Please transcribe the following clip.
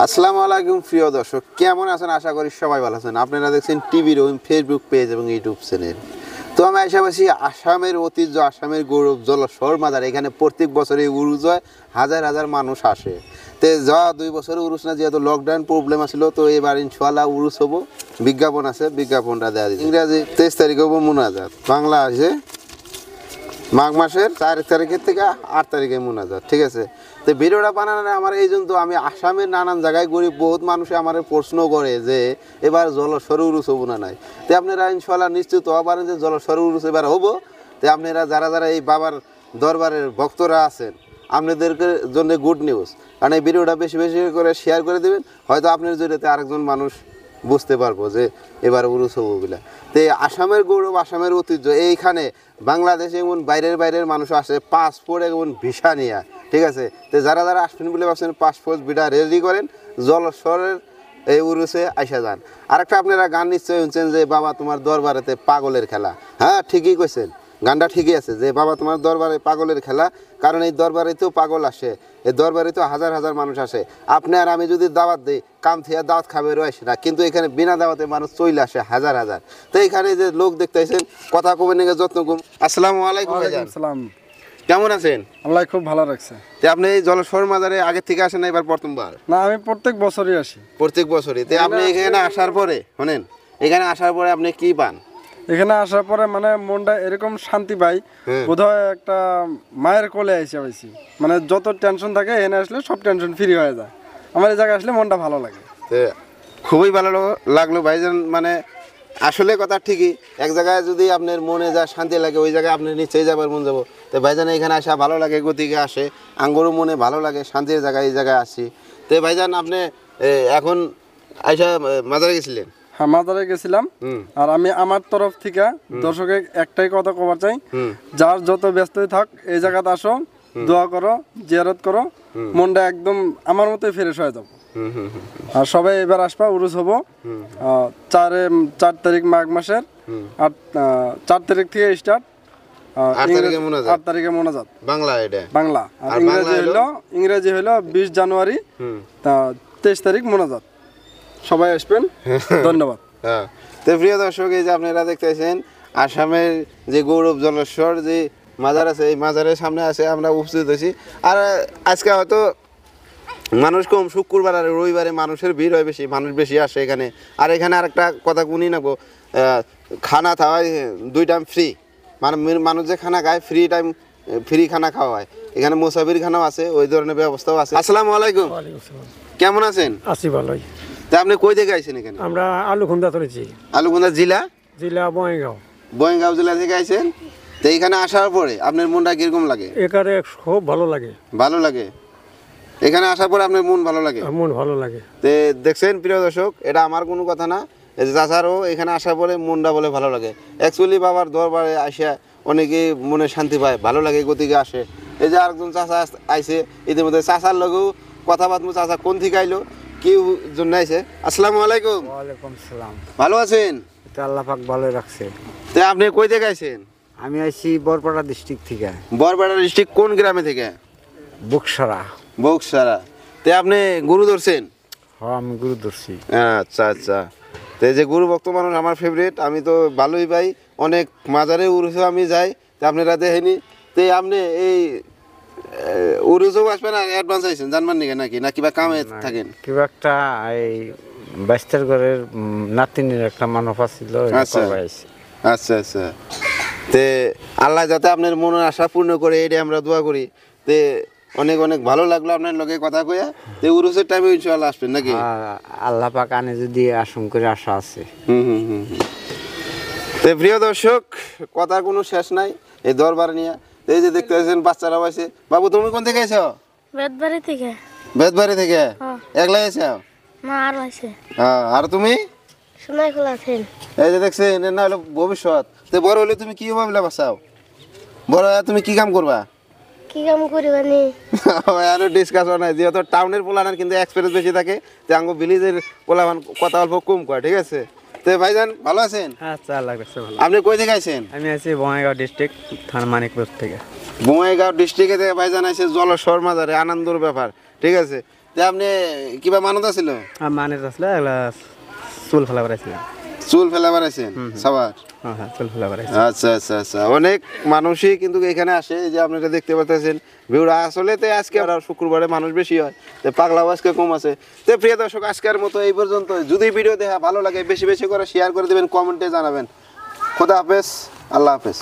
আসসালামু আলাইকুম প্রিয় দর্শক, কেমন আছেন? আশা করি সবাই ভালো আছেন। আপনারা দেখছেন টিভি রহিম ফেসবুক পেজ এবং ইউটিউব চ্যানেল। তো আমি আশাবাসী আসামের ঐতিহ্য, আসামের গৌরব জলস্বর মাজার। এখানে প্রত্যেক বছরে উরুস হয়, হাজার হাজার মানুষ আসে। তো যা 2 বছরে উরুস না, যেহেতু লকডাউন প্রবলেম আসছিল, তো এবার ইনশাআল্লাহ উরুস হবো। বিজ্ঞাপন আছে, বিজ্ঞাপনটা দেওয়া দিচ্ছে। ইংরাজি 23 তারিখ হবো মুনাজাত, বাংলা আছে মাঘ মাসের 4 তারিখের থেকে 8 তারিখে মুনাজাত। ঠিক আছে, তো ভিডিওটা বানানো আমার এই জন্য, আমি আসামের নানান জায়গায় ঘুরি, বহুত মানুষে আমার প্রশ্ন করে যে এবার জলস্বর উরুস হবো না নাই। তো আপনারা ইনশাল্লাহ নিশ্চিত হওয়া পারেন যে জলস্বর উরুস এবার হবো। তো আপনারা যারা যারা এই বাবার দরবারের ভক্তরা আছেন, আপনাদেরকে জন্য গুড নিউজ, কারণ এই ভিডিওটা বেশি বেশি করে শেয়ার করে দেবেন। হয়তো আপনার জড়িয়ে আরেকজন মানুষ বুঝতে পারবো যে এবার উরুস হবো বলে। তো আসামের গৌরব, আসামের ঐতিহ্য, এইখানে বাংলাদেশে এমন বাইরের মানুষ আসে পাসপোর্ট এবং ভিসা নিয়ে। ঠিক আছে, তো যারা যারা আসবেন বলে ভাবছেন পাসপোর্ট ভিসা রেডি করেন, জলস্বরের এই উরুসে আইসা যান। আরেকটা আপনারা গান নিশ্চয়ই শুনছেন যে বাবা তোমার দরবারেতে পাগলের খেলা। হ্যাঁ, ঠিকই কইছেন, গানটা ঠিকই আছে যে বাবা তোমার দরবারে পাগলের খেলা। কারণ এই দরবারেতেও পাগল আসে, এই দরবারেতেও হাজার হাজার মানুষ আসে। আপনি আর আমি যদি দাওয়াত দিই, কাম থেকে দাওয়াত খাবে রয়েছে না, কিন্তু এখানে বিনা দাওয়াতে মানুষ চলে আসে হাজার হাজার। তো এখানে যে লোক দেখতেছেন, কথা কবে নিয়ে যত্ন কম। আসসালামু আলাইকুম ভাইজান, কেমন আছেন? আল্লাহ খুব ভালো রাখছে। তো আপনি এই জলস্বর মাজারে আগে থেকে আসেন না এবার প্রথমবার? না, আমি প্রত্যেক বছরই আসি। প্রত্যেক বছরই? তো আপনি এখানে আসার পরে শোনেন, এখানে আসার পরে আপনি কি পান? এখানে আসার পরে মানে মনটা এরকম শান্তি পাই, বোধহয় একটা মায়ের কোলে এসে পাইছি। মানে যত টেনশন থাকে এখানে আসলে সব টেনশন ফ্রি হয়ে যায়। আমার এই জায়গায় আসলে মনটা ভালো লাগে। খুবই ভালো লাগলো ভাইজান। মানে আসলে কথা ঠিকই, এক জায়গায় যদি আপনার মনে যা শান্তি লাগে, ওই জায়গায় আপনি নিশ্চয়ই যাবার মন যাবো। তো ভাইজান এখানে আসা ভালো লাগে, গতিকে আসে, আঙ্গুরও মনে ভালো লাগে, শান্তির জায়গায় এই জায়গায় আসি। তো ভাইজান আপনি এখন আইসা মাজারে গেছিলেন? হ্যাঁ, মাজারে গেছিলাম। আর আমি আমার তরফ থেকে দর্শকের একটাই কথা কবার চাই, যার যত ব্যস্তই থাক এই জায়গাতে আসো, দোয়া করো, জিয়ারত করো, মনটা একদম আমার মতোই ফ্রেশ হয়ে যাবো। আর সবাই এবার আসবা, উরুস হবো 4 তারিখ মাঘ মাসের। আর 4 তারিখ থেকে স্টার্ট, 8 তারিখে মোনাজাত। বাংলা এটা বাংলা, আর ইংরেজি হইলো 20 জানুয়ারি, 23 তারিখ মোনাজাত। সবাই আসবেন, ধন্যবাদ। হ্যাঁ, তো প্রিয় দর্শক, এই যে আপনারা দেখতেছেন আসামের যে গৌরব জলস্বর যে মাজার আছে, এই মাজারের সামনে আছে আমরা উপস্থিত হয়েছি। আর আজকে হয়তো মানুষ কম, শুক্রবার আর রবিবারে মানুষের ভিড় হয় বেশি, মানুষ বেশি আসে এখানে। আর এখানে আরেকটা কথা গুনি নেবো, খানা খাওয়ায় 2 টাইম ফ্রি। মানে মানুষ যে খানা খায় ফ্রি খানা খাওয়া হয়। এখানে মুসাফির খানাও আছে, ওই ধরনের ব্যবস্থাও আছে। আসসালামু আলাইকুম, কেমন আছেন? আছি ভালোই। তা আপনি কই থেকে আইছেন এখানে? আমরা আলুখুন্দা চলেছি। আলুখুন্দা জেলা? জেলা বঙ্গাইগাঁও। বঙ্গাইগাঁও জেলা থেকে আইছেন। তো এইখানে আসার পরে আপনার মনটা কিরকম লাগে? এখানে খুব ভালো লাগে। ভালো লাগে? এখানে আসার পরে আপনার মন ভালো লাগে? মন ভালো লাগে। তো দেখছেন প্রিয় দর্শক, এটা আমার কোনো কথা না, চাচারও এখানে আসার পরে মনটা বলে ভালো লাগে। অ্যাকচুয়ালি বাবার দরবারে আসা অনেকেই মনে শান্তি পায়, ভালো লাগে, গতিকে আসে। এই যে আরেকজন চাচা আইছে, ইতিমধ্যে চাচার লগেও কথা বাতমু। চাচা কোন থেকে আইলো, কি জন্য আইছে? আসসালামু আলাইকুম। ওয়ালাইকুম সালাম। ভালো আছেন? তো আল্লাহ পাক ভালো রাখছে। তো আপনি কই থেকে আইছেন? আমি আইছি বরপাড়া ডিস্ট্রিক্ট থেকে। বরপাড়া ডিস্ট্রিক্ট কোন গ্রামে থেকে? বুকসারা। বক্সারা। তো আপনি গরু ধরছেন? হ্যাঁ, আমি গুরু ধরছি। আচ্ছা আচ্ছা। তো এই যে গরু ভক্ত মানুষ আমার ফেভারিট, আমি তো ভালোই পাই, অনেক মাজারে উরুসে আমি যাই। তো আপনারা দেখেনি, তো আপনি এই উরুসেও আসবেন আর অ্যাডভান্স আইছেন জানবার নিকে নাকি, না কিবা কামে থাকেন? কিবা একটা এই বাইস্তার ঘরের নাতিনের একটা মানব ছিল। আচ্ছা আচ্ছা আচ্ছা। তে আল্লাহ যাতে আপনার মনের আশা পূর্ণ করে, এটাই আমরা দোয়া করি। তে অনেক অনেক ভালো লাগলো আপনার লগে কথা কইয়া। তো উরুসের টাইমে ইনশাআল্লাহ আসবেন নাকি? আল্লাহ পাক আনে যদি আসন করে আশা আছে। তো প্রিয় দর্শক, কথার কোনো শেষ নাই এই দরবার নিয়ে। এই যে দেখতে পাচ্ছেন বাচ্চারা আছে। বাবু তুমি কোন থেকে এসো? বেদবাড়ি থেকে। বেদবাড়ি থেকে? একলাই এসো? না, আর আছে। হ্যাঁ, আর তুমি? সোনাইখোলা আছেন। এই যে দেখছেন, না হলো ভবিষ্যৎ। তো বড় হলে তুমি কি ভাবলে বাঁচাও? বড় হয়ে তুমি কি কাম করবা? কি কাম করিবানি? আরো ডিসকাশন হয়, যেহেতু টাউনের পোলানের কিন্তু এক্সপেরিয়েন্স বেশি থাকে, যে আঙ্গো ভিলেজের পোলামান কথা অল্প কম কয়। ঠিক আছে, তো ভাইজান ভালো আছেন? আচ্ছা, আল্লাহ রাখছে ভালো। আপনি কই থেকে আইছেন? আমি আছি বঙ্গাইগাঁও ডিস্ট্রিক্ট, থানা মানিকপুর থেকে। বঙ্গাইগাঁও ডিস্ট্রিক্টে থেকে ভাইজান আইছে জলস্বর মাজারে, আনন্দের ব্যাপার। ঠিক আছে, তে আপনি কিবা মানত আছিল আর মানে আসলে এগুলা চুল ফেলা বেড়াইছিলাম। চুল ফেলা বানাইছেন সবার? হ্যাঁ চুল ফেলা বেড়াইছি। আচ্ছা আচ্ছা আচ্ছা, অনেক মানুষই কিন্তু এখানে আসে, এই যে আপনারা দেখতে পাচ্ছেন ভিউরা। আসলে তো আজকে আর শুক্রবারে মানুষ বেশি হয়, তো পাগলাও আজকে কম আছে। তো প্রিয় দর্শক, আজকের মতো এই পর্যন্ত। যদি ভিডিও দেখা ভালো লাগে বেশি বেশি করে শেয়ার করে দেবেন, কমেন্টে জানাবেন। খোদা হাফেজ, আল্লাহ হাফেজ।